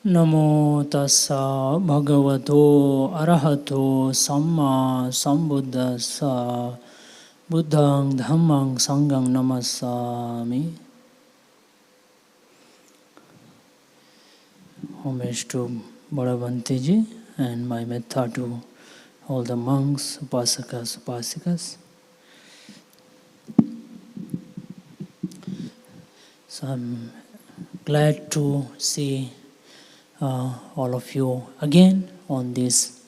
Namo tassa bhagavato arahato samma sambuddhassa buddhang dhammang sanghang namassami. Homage to Bhagavanti and my metta to all the monks, upasakas, upasikas. So I'm glad to see all of you again on this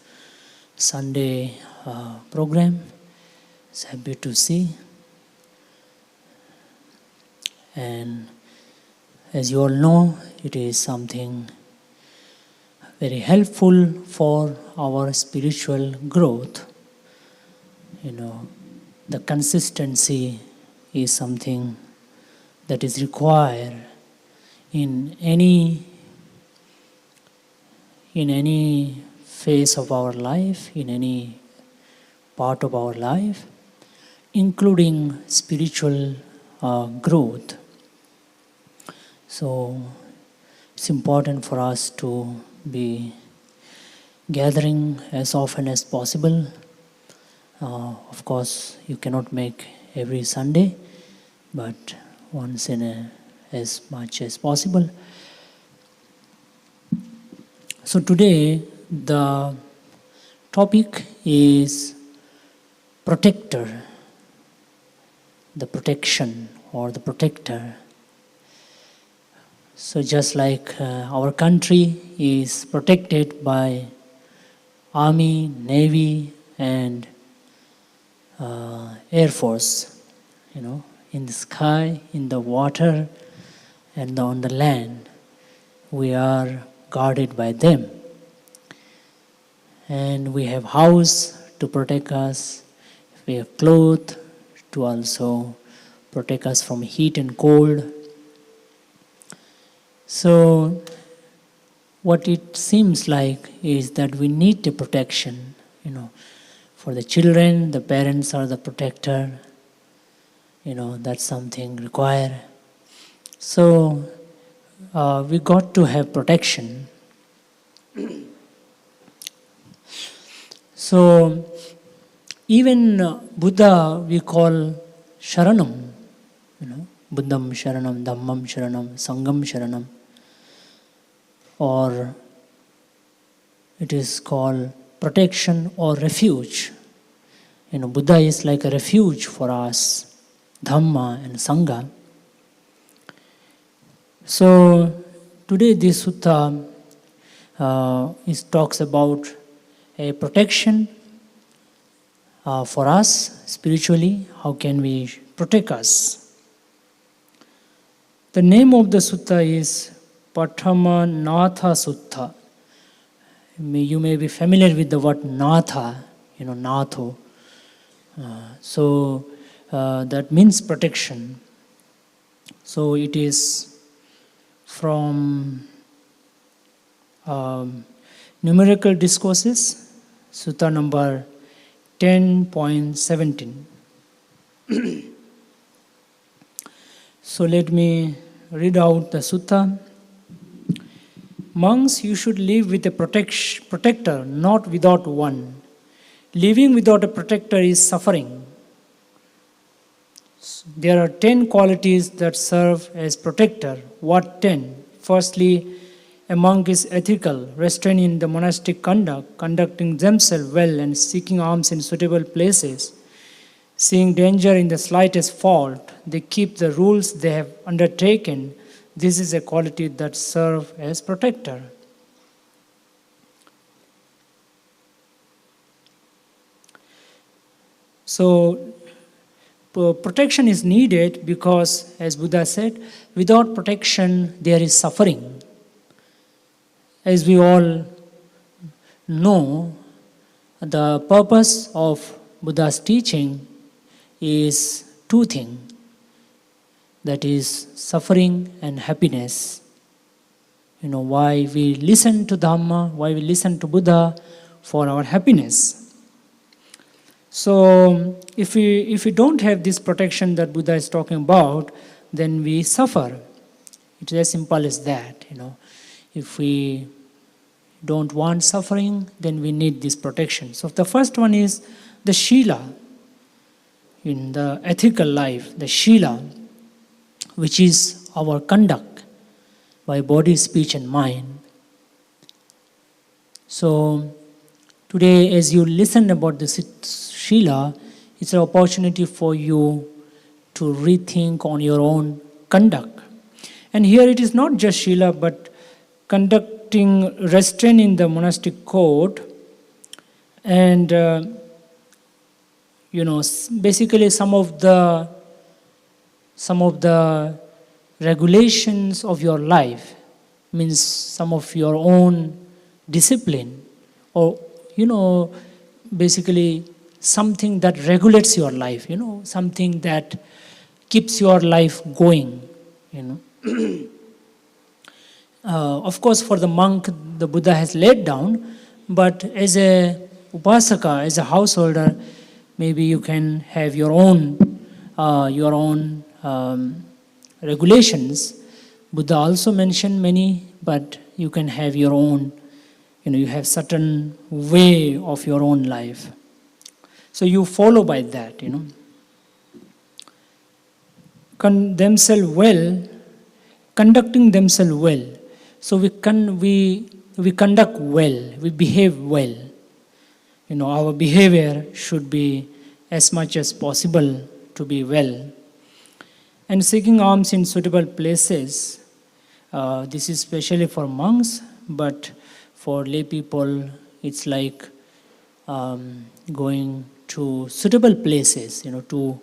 Sunday program. It's happy to see. And as you all know, it is something very helpful for our spiritual growth. The consistency is something that is required in any phase of our life, in any part of our life, including spiritual growth. So it's important for us to be gathering as often as possible. Of course, you cannot make every Sunday, but once in as much as possible. So today the topic is protector, the protection or the protector. So just like our country is protected by army, navy and air force, in the sky, in the water and on the land, we are guarded by them. And we have house to protect us, we have clothes to also protect us from heat and cold. So what it seems like is that we need a protection, for the children, the parents are the protector, that's something required. So we got to have protection. So even Buddha we call Sharanam, Buddham Sharanam, Dhammam Sharanam, Sangham Sharanam, or it is called protection or refuge. Buddha is like a refuge for us, Dhamma and Sangha. So today this sutta talks about a protection for us spiritually. How can we protect us? The name of the sutta is Pathama Natha Sutta. You may be familiar with the word Natha, Natho. So that means protection. So it is from Numerical Discourses, Sutta number 10.17. So let me read out the sutta. Monks, you should live with a protector, not without one. Living without a protector is suffering. There are 10 qualities that serve as protector. What 10? Firstly, a monk is ethical, restrained in the monastic conduct, conducting themselves well and seeking alms in suitable places. Seeing danger in the slightest fault, they keep the rules they have undertaken. This is a quality that serves as protector. So, protection is needed because, as Buddha said, without protection there is suffering. As we all know, the purpose of Buddha's teaching is two things. That is suffering and happiness. Why we listen to Dhamma, why we listen to Buddha? For our happiness. So if we don't have this protection that Buddha is talking about, then we suffer. It's as simple as that. If we don't want suffering, then we need this protection. So the first one is the Shila. In the ethical life, the Shila, which is our conduct by body, speech and mind. So today, as you listen about the Shila, it's an opportunity for you to rethink on your own conduct. And here it is not just Shila, but conducting restraint in the monastic code, and basically some of the regulations of your life, means some of your own discipline, or basically something that regulates your life, something that keeps your life going. Of course, for the monk, the Buddha has laid down, but as a upasaka, as a householder, maybe you can have your own regulations. Buddha also mentioned many, but you can have your own. You have certain way of your own life, so you follow by that. Conducting themselves well. So we conduct well, we behave well. Our behavior should be as much as possible to be well. And seeking alms in suitable places. This is especially for monks, but for lay people, it's like going to suitable places. To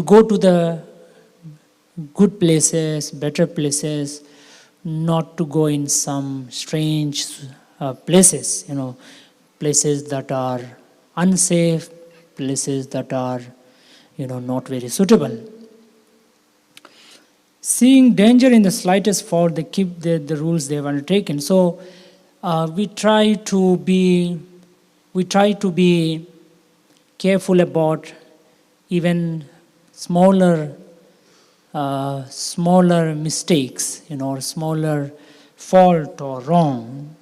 go to the good places, better places, not to go in some strange places, places that are unsafe, places that are, not very suitable. Seeing danger in the slightest fault, they keep the rules they have undertaken. So we try to be careful about even smaller mistakes, or smaller fault or wrong,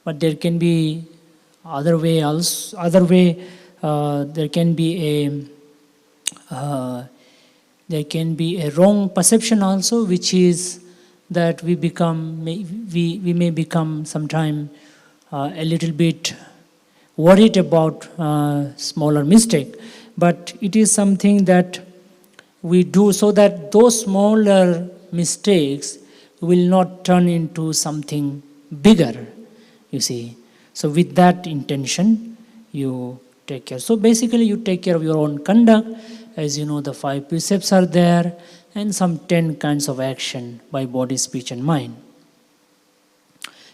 but there can be other way. There can be a wrong perception also, which is that we may become sometime a little bit worried about smaller mistake. But it is something that we do so that those smaller mistakes will not turn into something bigger, you see. So with that intention, you take care. So basically you take care of your own conduct. As you know, the 5 precepts are there, and some 10 kinds of action by body, speech and mind.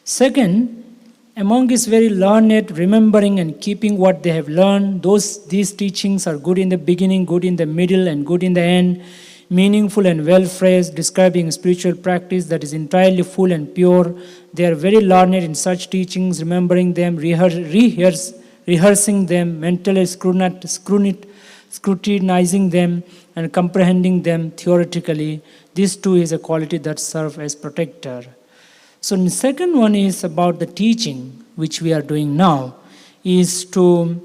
Second, among is very learned, remembering and keeping what they have learned. These teachings are good in the beginning, good in the middle, and good in the end. Meaningful and well phrased, describing spiritual practice that is entirely full and pure. They are very learned in such teachings, remembering them, rehearsing them, mentally scrutinizing them, and comprehending them theoretically. This too is a quality that serves as protector. So the second one is about the teaching, which we are doing now, is to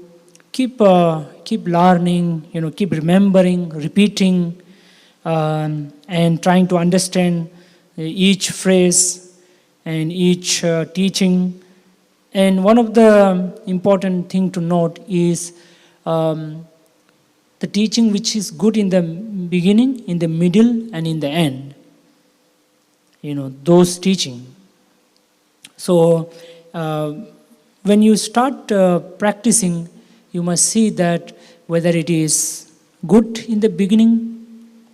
keep learning, keep remembering, repeating, and trying to understand each phrase and each teaching. And one of the important thing to note is the teaching which is good in the beginning, in the middle, and in the end. Those teaching. So when you start practicing, you must see that whether it is good in the beginning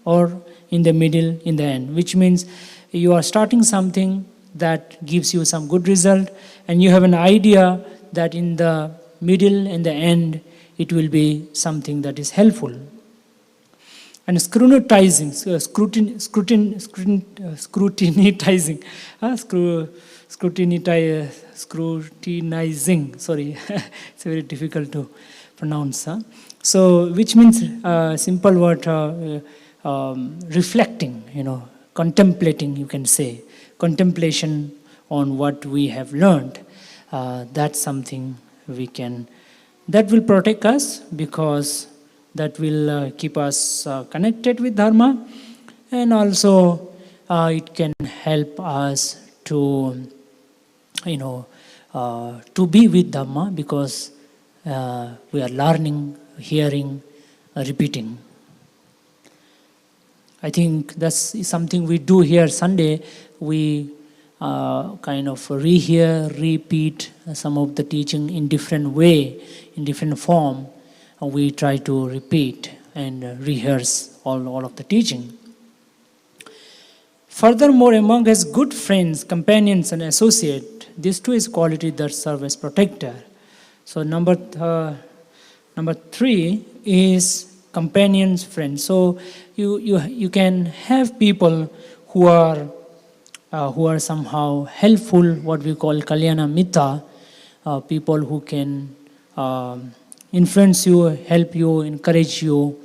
or in the middle, in the end, which means you are starting something that gives you some good result, and you have an idea that in the middle and the end it will be something that is helpful. And scrutinizing, sorry, it's very difficult to pronounce. So, which means, simple word, reflecting, contemplating, you can say, contemplation on what we have learned. That's something that will protect us, because that will keep us connected with Dharma, and also it can help us to, to be with Dhamma, because we are learning, hearing, repeating. I think that's something we do here Sunday. We kind of rehear, repeat some of the teaching in different way, in different form. We try to repeat and rehearse all of the teaching. Furthermore, among his good friends, companions, and associates, this too is quality that serve as protector. So number 3 is companions, friends. So you can have people who are somehow helpful, what we call kalyana mitra, people who can influence you, help you, encourage you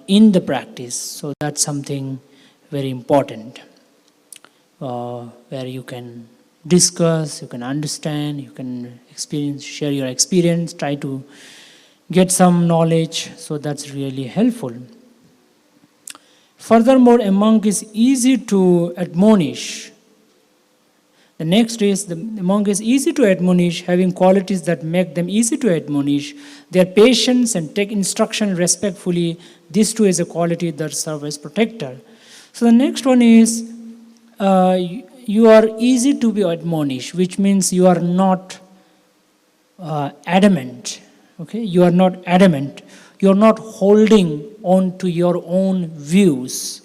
in the practice. So that's something very important, where you can discuss, you can understand, you can experience, share your experience, try to get some knowledge. So that's really helpful. Furthermore, a monk is easy to admonish. The next is the monk is easy to admonish, having qualities that make them easy to admonish. Their patience and take instruction respectfully. This too is a quality that serves as protector. So the next one is you are easy to be admonished, which means you are not adamant. Okay, you are not adamant. You are not holding on to your own views,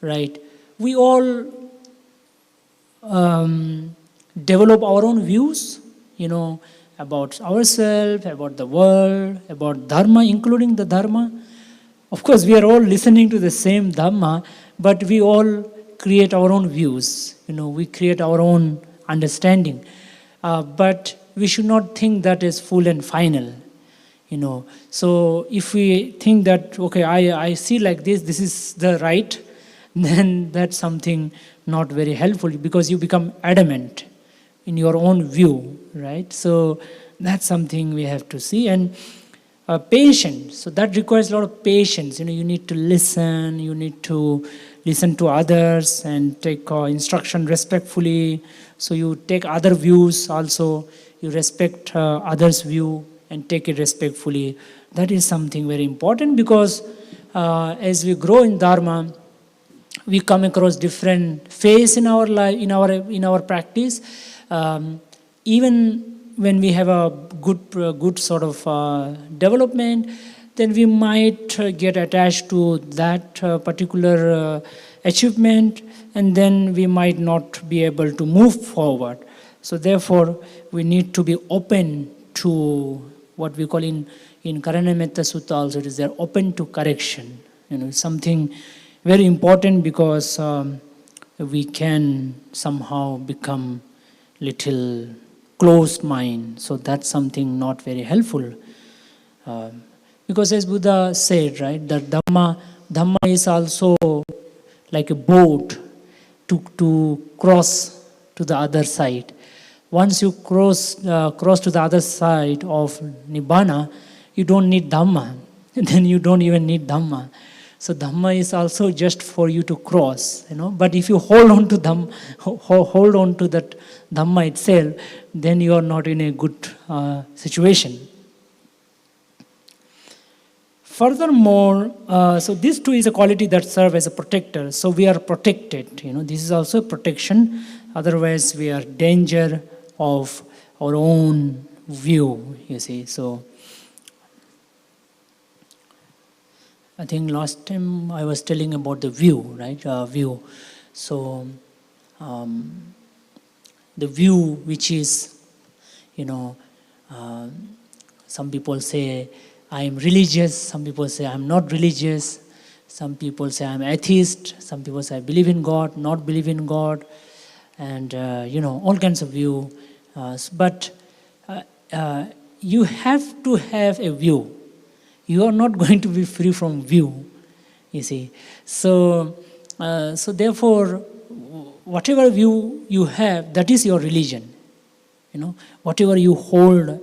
right? We all develop our own views, about ourselves, about the world, about Dharma, including the Dharma. Of course, we are all listening to the same Dhamma, but we all create our own views. We create our own understanding. But we should not think that is full and final. So if we think that, okay, I see like this is the right, then that's something not very helpful, because you become adamant in your own view, right? So that's something we have to see. And patience, so that requires a lot of patience. You need to listen, you need to listen to others and take instruction respectfully. So you take other views also, you respect others' view and take it respectfully. That is something very important, because as we grow in Dharma, we come across different phase in our life, in our practice. Even when we have a good sort of development, then we might get attached to that particular achievement, and then we might not be able to move forward. So therefore, we need to be open to what we call in Karana Metta Sutta also, it is there, open to correction. Something very important, because we can somehow become little closed mind. So that's something not very helpful. Because as Buddha said, right, that Dhamma is also like a boat to cross to the other side. Once you cross to the other side of Nibbana, you don't need Dhamma. Then you don't even need Dhamma. So Dhamma is also just for you to cross, But if you hold on to that Dhamma itself, then you are not in a good situation. Furthermore, so this too is a quality that serves as a protector. So we are protected, This is also a protection. Otherwise, we are danger of our own view, you see. So I think last time I was telling about the view, right? View. So the view which is, some people say I am religious, some people say I am not religious, some people say I am atheist, some people say I believe in God, not believe in God, and all kinds of view. But you have to have a view. You are not going to be free from view. You see, so so therefore, whatever view you have, that is your religion. You know, whatever you hold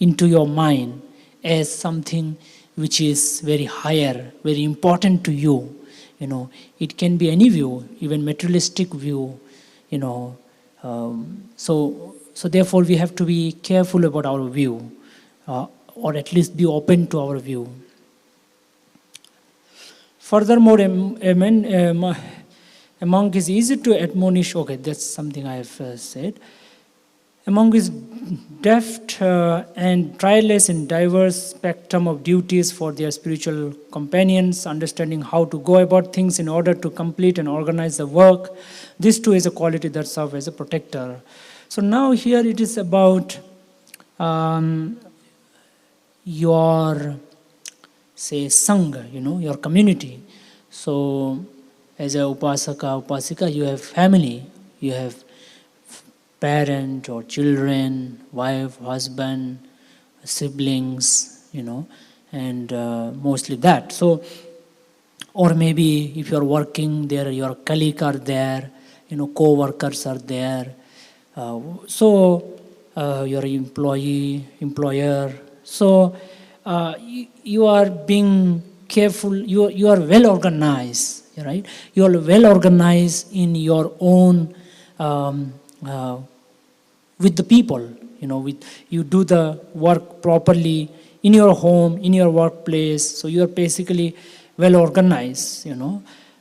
into your mind as something which is very higher, very important to you. You know, it can be any view, even materialistic view. You know, so therefore we have to be careful about our view, or at least be open to our view. Furthermore, a monk is easy to admonish. Okay, that's something I have said. A monk is deft and tireless in diverse spectrum of duties for their spiritual companions, understanding how to go about things in order to complete and organize the work. This too is a quality that serves as a protector. So now here it is about um, your, say, sangha, your community. So as a upasika, you have family, you have parent or children, wife, husband, siblings, and mostly that. So, or maybe if you're working there, your colleague are there, co-workers are there. Your employer. So you are being careful. You are well organized, right? You are well organized in your own. Uh, with the people, with you do the work properly in your home, in your workplace. So you are basically well organized,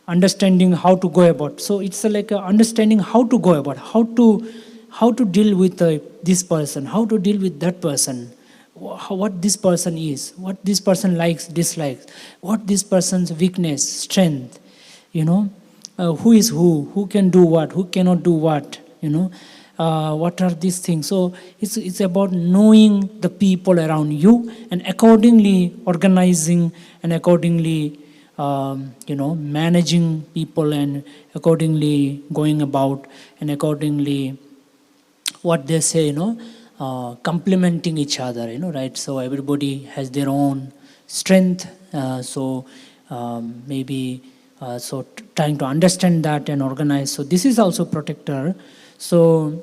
understanding how to go about. So it's like understanding how to go about, how to deal with this person, how to deal with that person, what this person is, what this person likes, dislikes, what this person's weakness, strength, who is who can do what, who cannot do what, what are these things. So it's about knowing the people around you and accordingly organizing and accordingly managing people and accordingly going about and accordingly what they say, complementing each other, right? So everybody has their own strength. Maybe trying to understand that and organize. So this is also protector. So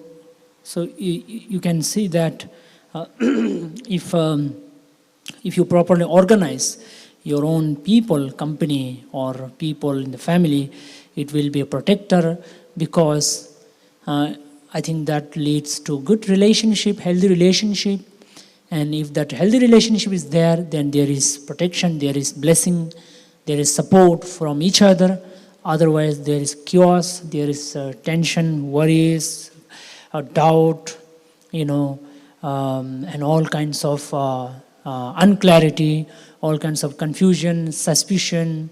you can see that if if you properly organize your own people, company, or people in the family, it will be a protector, because I think that leads to good relationship, healthy relationship. And if that healthy relationship is there, then there is protection, there is blessing, there is support from each other. Otherwise, there is chaos, there is tension, worries, doubt, and all kinds of unclarity, all kinds of confusion, suspicion,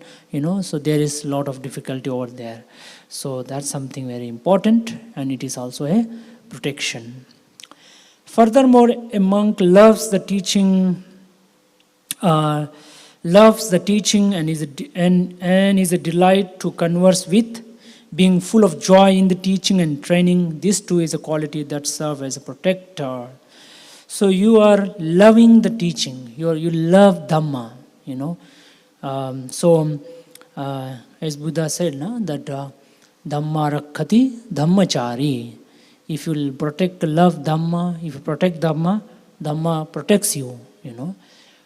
so there is a lot of difficulty over there. So that's something very important, and it is also a protection. Furthermore, a monk loves the teaching, and is a delight to converse with, being full of joy in the teaching and training. This too is a quality that serves as a protector. So you are loving the teaching. You love Dhamma. As Buddha said, that Dhamma rakhati dhammachari. If you protect, love Dhamma, if you protect Dhamma, Dhamma protects you.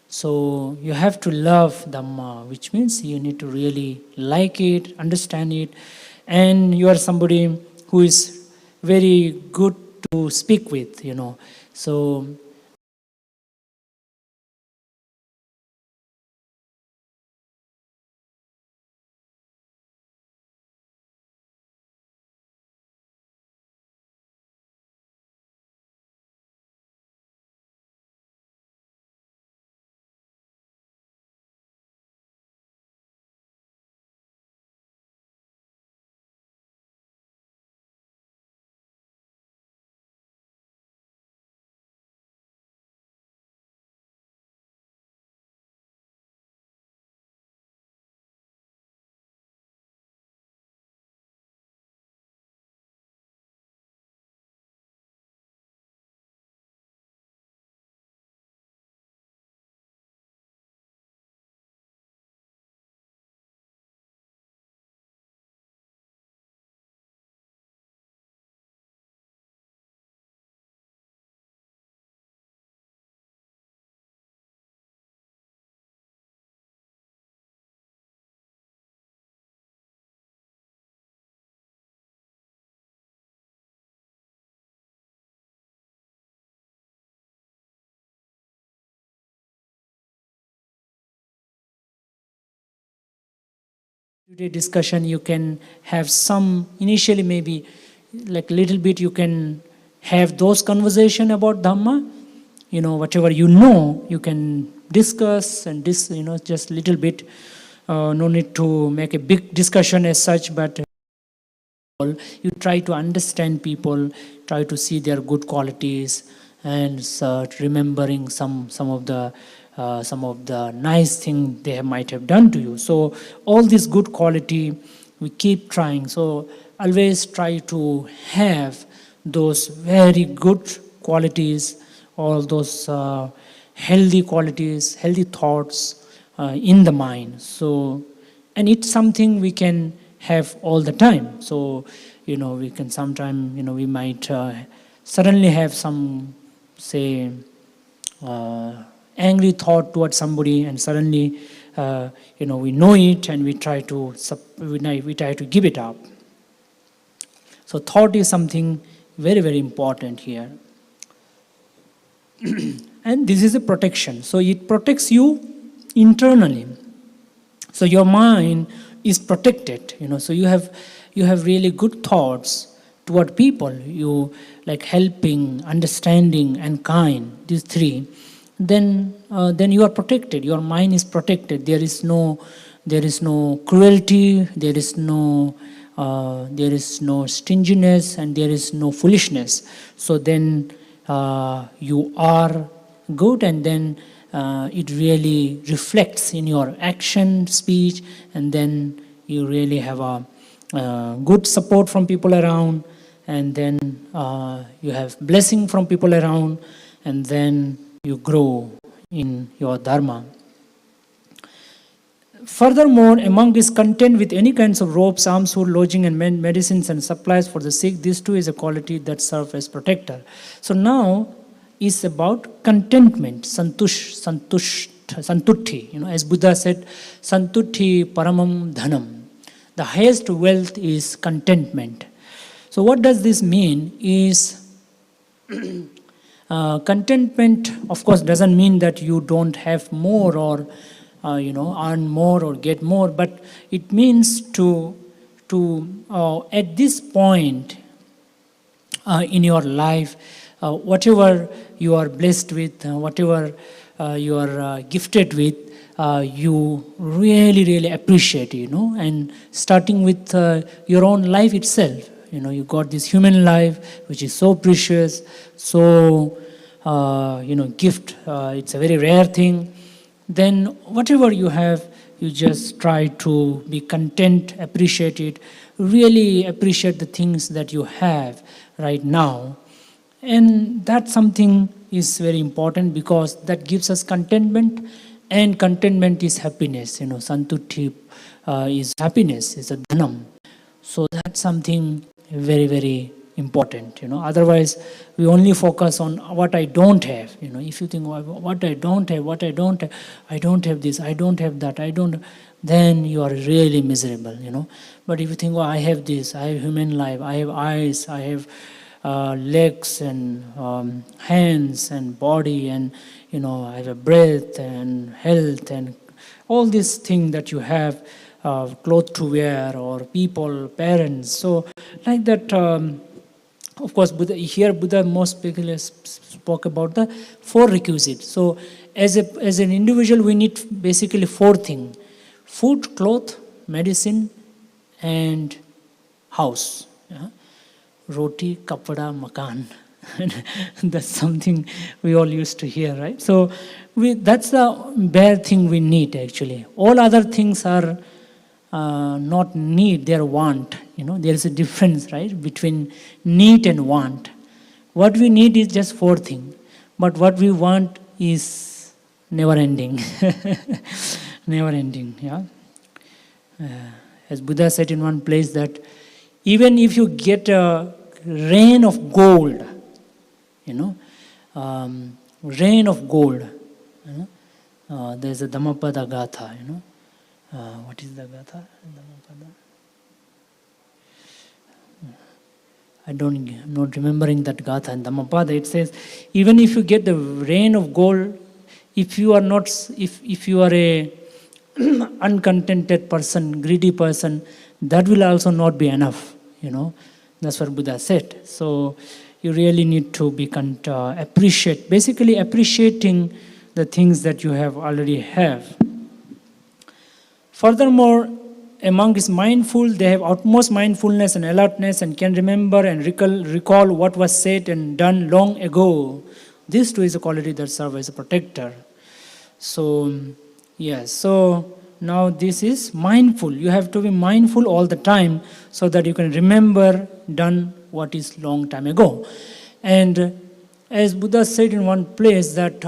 So you have to love Dhamma, which means you need to really like it, understand it, and you are somebody who is very good to speak with. So Today discussion you can have some, initially maybe like little bit you can have those conversation about Dhamma, whatever you can discuss and just little bit, no need to make a big discussion as such, but you try to understand people, try to see their good qualities, and start remembering some of the nice thing they might have done to you. So all this good quality, we keep trying. So always try to have those very good qualities, all those healthy qualities, healthy thoughts in the mind. So, and it's something we can have all the time. So, we can sometime, we might suddenly have some, say, angry thought towards somebody, and suddenly, we know it, and we try to give it up. So thought is something very, very important here. And this is a protection. So it protects you internally. So your mind is protected, so you have really good thoughts toward people, you like helping, understanding, and kind, these three, then you are protected. Your mind is protected. There is no cruelty, there is no stinginess, and there is no foolishness. So then you are good, and then it really reflects in your action, speech, and then you really have a good support from people around, and then you have blessing from people around, and then you grow in your dharma. Furthermore, a monk is content with any kinds of robes, alms, food, lodging, and medicines and supplies for the sick. This too is a quality that serves as protector. So now is about contentment, santutti. As Buddha said, santutti paramam dhanam. The highest wealth is contentment. So what does this mean is, contentment, of course, doesn't mean that you don't have more or earn more or get more, but it means to at this point in your life, whatever you are blessed with, whatever you are gifted with, you really, really appreciate, and starting with your own life itself. You got this human life, which is so precious, so, gift, it's a very rare thing. Then whatever you have, you just try to be content, appreciate it, really appreciate the things that you have right now. And that something is very important, because that gives us contentment, and contentment is happiness. Santutti is happiness, is a dhanam. So that's something very, very important. Otherwise we only focus on what I don't have. If you think, what I don't have, I don't have this, I don't have that, then you are really miserable. But if you think, I have this, I have human life, I have eyes, I have legs and hands and body, and I have a breath and health and all these things that you have, clothes to wear, or people, parents. So like that, of course, Buddha most particularly spoke about the 4 requisites. So as an individual, we need basically 4 things: food, cloth, medicine, and house. Yeah? Roti, kapada, makan. That's something we all used to hear, right? So that's the bare thing we need, actually. All other things are not need, they are want. There is a difference, right, between need and want. What we need is just 4 things, but what we want is never ending. Never ending, yeah. As Buddha said in one place, that even if you get a rain of gold, rain of gold, there's a Dhammapada Gatha, what is the Gatha? I'm not remembering that Gatha in Dhammapada. It says, even if you get the rain of gold, if you are uncontented person, greedy person, that will also not be enough, That's what Buddha said. So you really need to be basically appreciating the things that you have already have. Furthermore, a monk is mindful, they have utmost mindfulness and alertness and can remember and recall what was said and done long ago. This too is a quality that serves as a protector. So, yes, so now this is mindful. You have to be mindful all the time so that you can remember done what is long time ago. And as Buddha said in one place that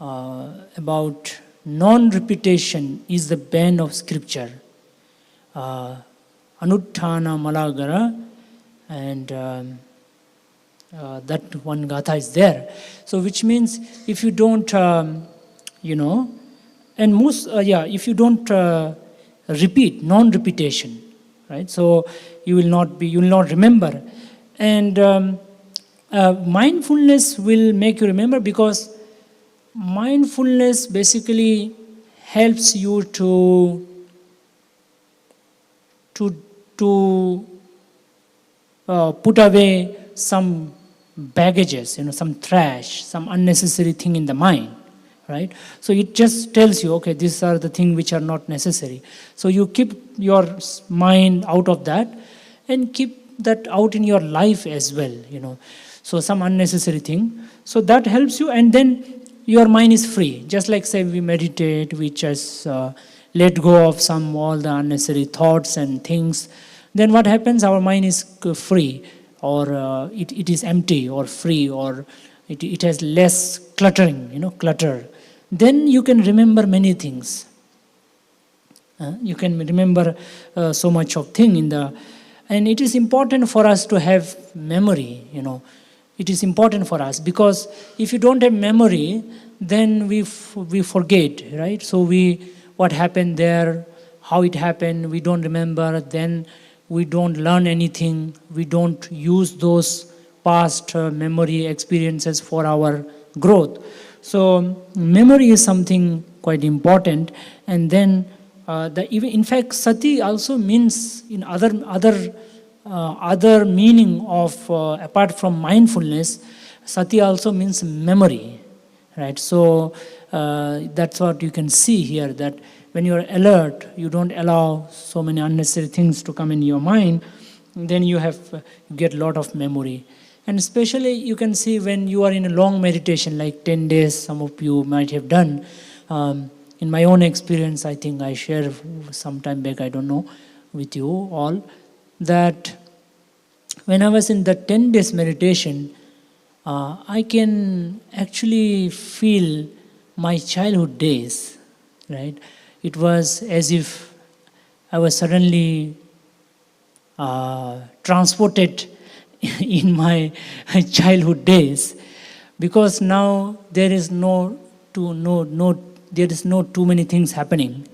about non-repetition is the bane of scripture. Anuttana Malagara, and that one gatha is there. So which means if you don't, if you don't repeat, non-repetition, right? So you will not remember. And mindfulness will make you remember, because mindfulness basically helps you to put away some baggages, some trash, some unnecessary thing in the mind, right? So it just tells you, okay, these are the things which are not necessary. So you keep your mind out of that and keep that out in your life as well, So some unnecessary thing. So that helps you, and then your mind is free. Just like, say, we meditate, we just let go of all the unnecessary thoughts and things. Then what happens? Our mind is free, or it is empty or free, or it has less cluttering, clutter. Then you can remember many things. You can remember so much of thing and it is important for us to have memory, It is important for us, because if you don't have memory, then we forget, right? So what happened there, how it happened, we don't remember. Then we don't learn anything. We don't use those past memory experiences for our growth. So memory is something quite important. And then in fact, sati also means in other meaning of apart from mindfulness, sati also means memory, right? So that's what you can see here, that when you are alert, you don't allow so many unnecessary things to come in your mind, then you get a lot of memory. And especially you can see when you are in a long meditation, like 10 days, some of you might have done. In my own experience, I think I shared some time back, I don't know, with you all, that when I was in the 10 days meditation, I can actually feel my childhood days, right? It was as if I was suddenly transported in my childhood days, because now there is no too many things happening,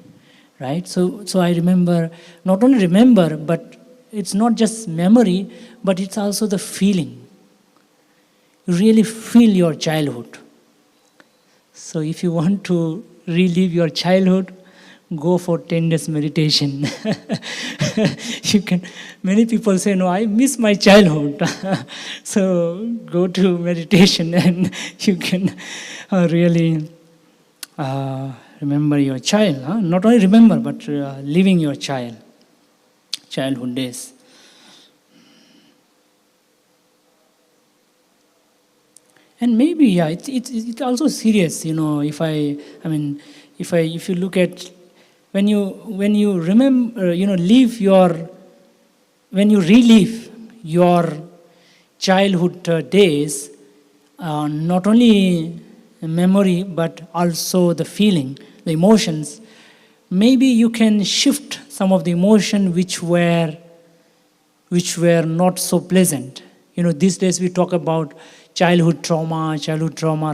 right? So I remember, not only remember, but it's not just memory, but it's also the feeling. You really feel your childhood. So if you want to relive your childhood, go for 10 days meditation. Many people say, no, I miss my childhood. So go to meditation and you can really remember your child. Not only remember, but living your childhood days. And maybe, it's also serious, if you look at when you remember, when you relive your childhood days, not only memory but also the feeling, the emotions, maybe you can shift some of the emotion which were not so pleasant. These days we talk about childhood trauma,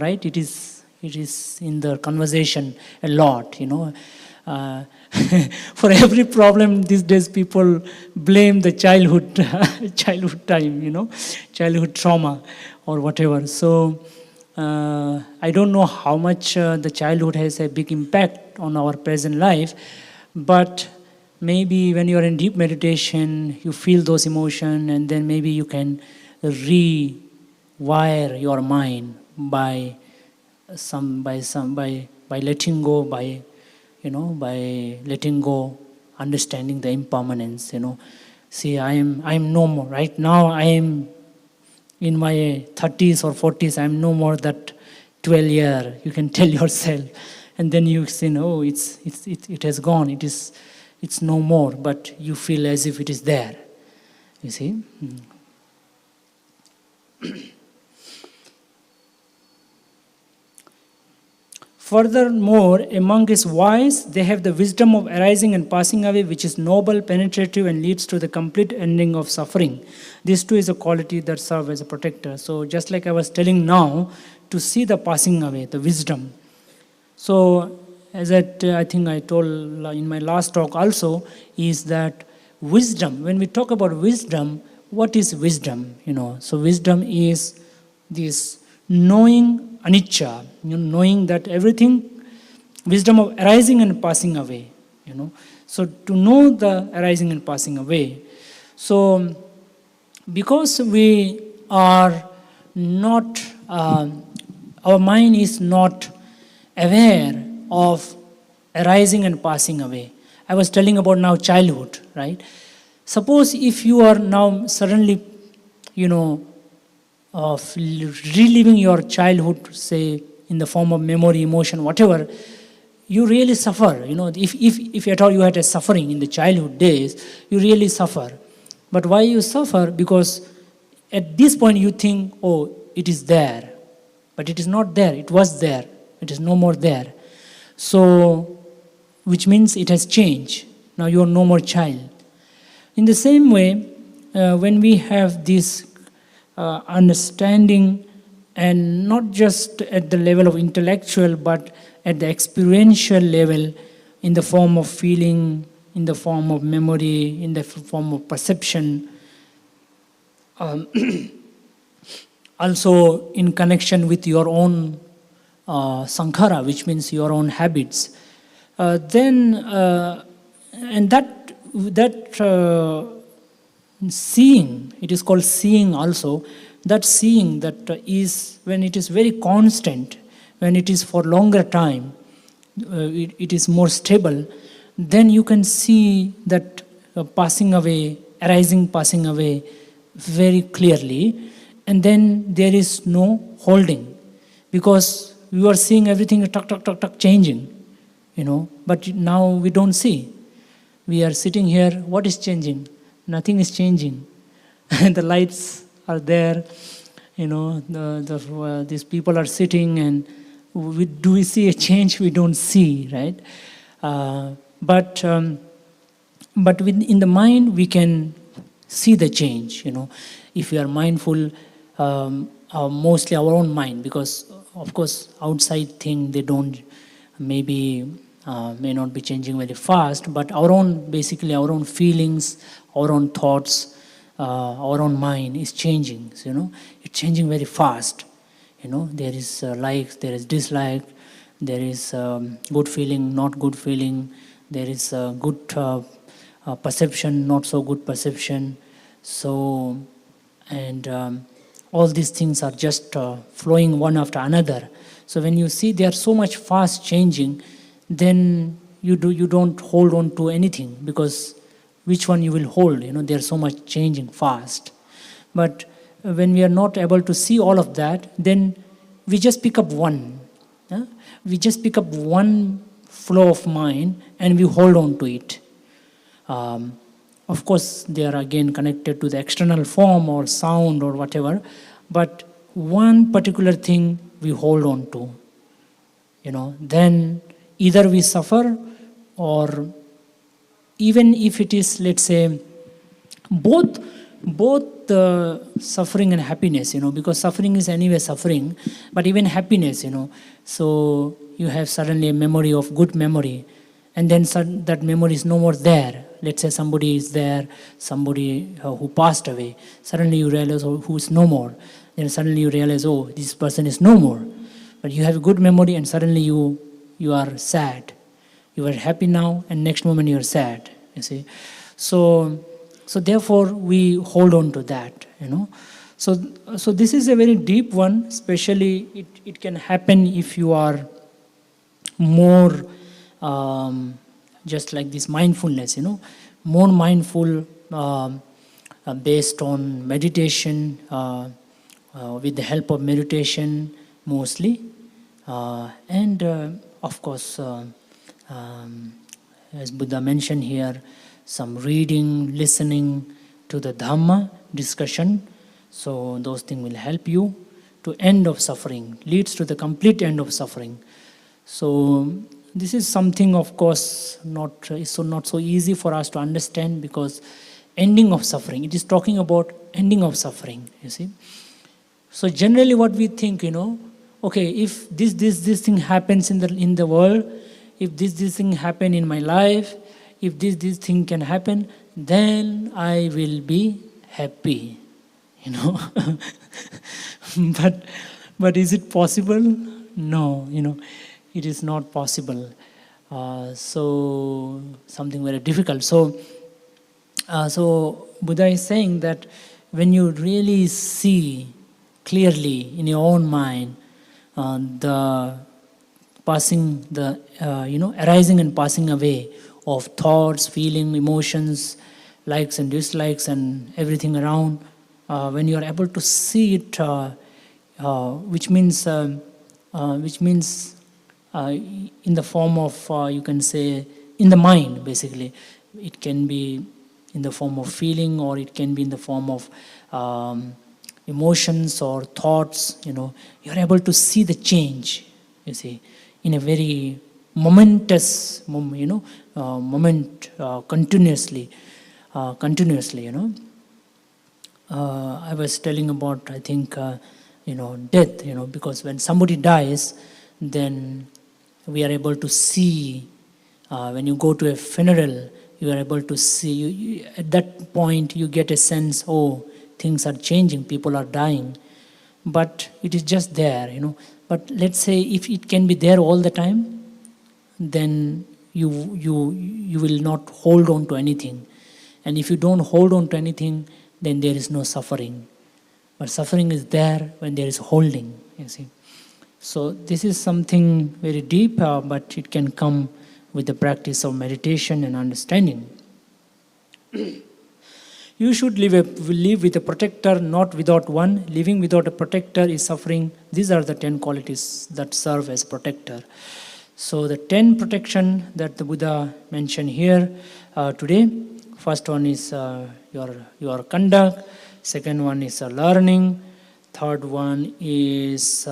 right? It is in the conversation a lot, For every problem these days, people blame the childhood time, childhood trauma or whatever. So I don't know how much the childhood has a big impact on our present life, but maybe when you are in deep meditation, you feel those emotions, and then maybe you can rewire your mind by letting go, by letting go, understanding the impermanence. See, I am no more. Right now, I am in my 30s or 40s. I am no more that 12-year. You can tell yourself, and then you say, "No, it has gone. It's no more." But you feel as if it is there. You see. Furthermore, a monk is wise. They have the wisdom of arising and passing away, which is noble, penetrative, and leads to the complete ending of suffering. This too is a quality that serves as a protector. So just like I was telling now, to see the passing away, the wisdom. So as I think I told in my last talk also, is that wisdom, when we talk about wisdom, what is wisdom? So wisdom is this knowing anicca, knowing that everything, wisdom of arising and passing away, So to know the arising and passing away. So because we are not, our mind is not aware of arising and passing away. I was telling about now childhood, right? Suppose if you are now suddenly, of reliving your childhood, say in the form of memory, emotion, whatever, you really suffer. If at all you had a suffering in the childhood days, you really suffer. But why you suffer? Because at this point you think, oh, it is there. But it is not there. It was there. It is no more there. So, which means it has changed. Now you are no more child. In the same way, when we have this understanding, and not just at the level of intellectual, but at the experiential level, in the form of feeling, in the form of memory, in the form of perception, also in connection with your own sankhara, which means your own habits, and that seeing, it is called seeing also, that seeing that is when it is very constant, when it is for longer time, it is more stable, then you can see that passing away, arising, passing away very clearly, and then there is no holding, because you are seeing everything tuck changing, but now we don't see. We are sitting here, what is changing? Nothing is changing. The lights are there, these people are sitting, and do we see a change? We don't see, right? But in the mind, we can see the change, if we are mindful, mostly our own mind, because of course outside thing, they don't, maybe may not be changing very fast, but basically our own feelings, our own thoughts, our own mind is changing. So, it's changing very fast. There is likes, there is dislike, there is good feeling, not good feeling, there is good perception, not so good perception. So, and all these things are just flowing one after another. So when you see they are so much fast changing, then you don't hold on to anything, because which one you will hold? They are so much changing fast. But when we are not able to see all of that, then we just pick up one. We just pick up one flow of mind and we hold on to it. Of course, they are again connected to the external form or sound or whatever, but one particular thing we hold on to. Then either we suffer, or even if it is, let's say, both the suffering and happiness, because suffering is anyway suffering, but even happiness, so you have suddenly a memory of good memory, and then that memory is no more there. Let's say somebody is there, somebody who passed away, suddenly you realize, oh, who is no more. Then suddenly you realize, oh, this person is no more. But you have a good memory and suddenly you are sad. You are happy now and next moment you are sad, you see. So therefore we hold on to that, you know. So this is a very deep one, especially it can happen if you are more just like this mindfulness, you know, more mindful based on meditation, with the help of meditation mostly, and of course, as Buddha mentioned here, some reading, listening to the Dhamma discussion. So those things will help you to end of suffering, leads to the complete end of suffering. So this is something, of course, not so easy for us to understand, because ending of suffering, it is talking about ending of suffering, you see. So generally what we think, you know, okay, if this thing happens in the world, if this thing happen in my life, if this thing can happen, then I will be happy, you know. but is it possible? No, you know, it is not possible. So something very difficult. So Buddha is saying that when you really see clearly in your own mind the passing, the arising and passing away of thoughts, feeling, emotions, likes and dislikes, and everything around, when you are able to see it, which means in the form of, you can say, in the mind, basically. It can be in the form of feeling, or it can be in the form of emotions or thoughts, you know. You're able to see the change, you see, in a very momentous moment, continuously, you know. I was telling about, I think, death, you know, because when somebody dies, then we are able to see, when you go to a funeral, you are able to see, at that point you get a sense, oh, things are changing, people are dying. But it is just there, you know. But let's say if it can be there all the time, then you will not hold on to anything. And if you don't hold on to anything, then there is no suffering. But suffering is there when there is holding, you see. So this is something very deep, but it can come with the practice of meditation and understanding. You should live with a protector, not without one. Living without a protector is suffering. These are the 10 qualities that serve as protector. So the 10 protection that the Buddha mentioned here today. First one is your conduct. Second one is learning. Third one is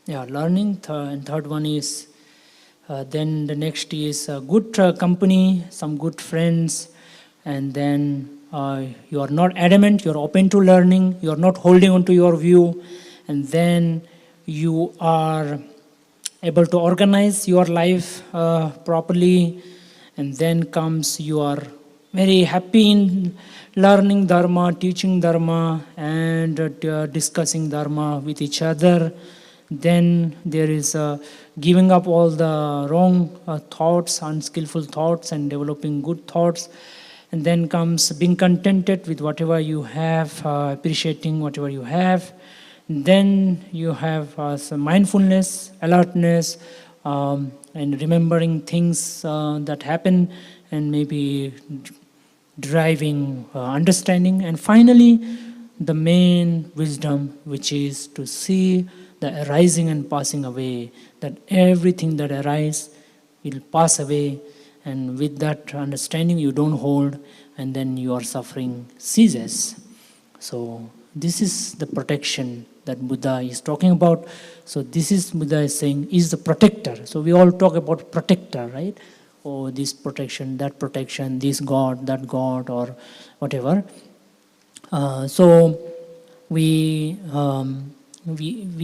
learning. And third one is, then the next is good company, some good friends. And then you are not adamant, you are open to learning, you are not holding on to your view. And then you are able to organize your life properly. And then comes, you are very happy in learning Dharma, teaching Dharma, and discussing Dharma with each other. Then there is giving up all the wrong thoughts, unskillful thoughts, and developing good thoughts. And then comes being contented with whatever you have, appreciating whatever you have. Then you have some mindfulness, alertness, and remembering things that happen, and maybe driving understanding. And finally, the main wisdom, which is to see the arising and passing away, that everything that arises will pass away, and with that understanding you don't hold, and then your suffering ceases. So this is the protection that Buddha is talking about. So this is, Buddha is saying, is the protector. So we all talk about protector, right? Oh, this protection, this God, that God, or whatever. So we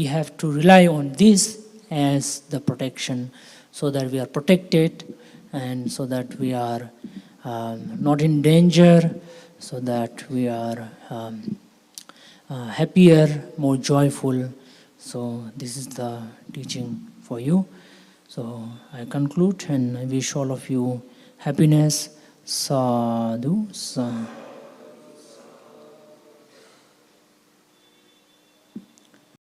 have to rely on this as the protection, so that we are protected, and so that we are not in danger, so that we are happier, more joyful. So this is the teaching for you. So I conclude and I wish all of you happiness. Sadhu.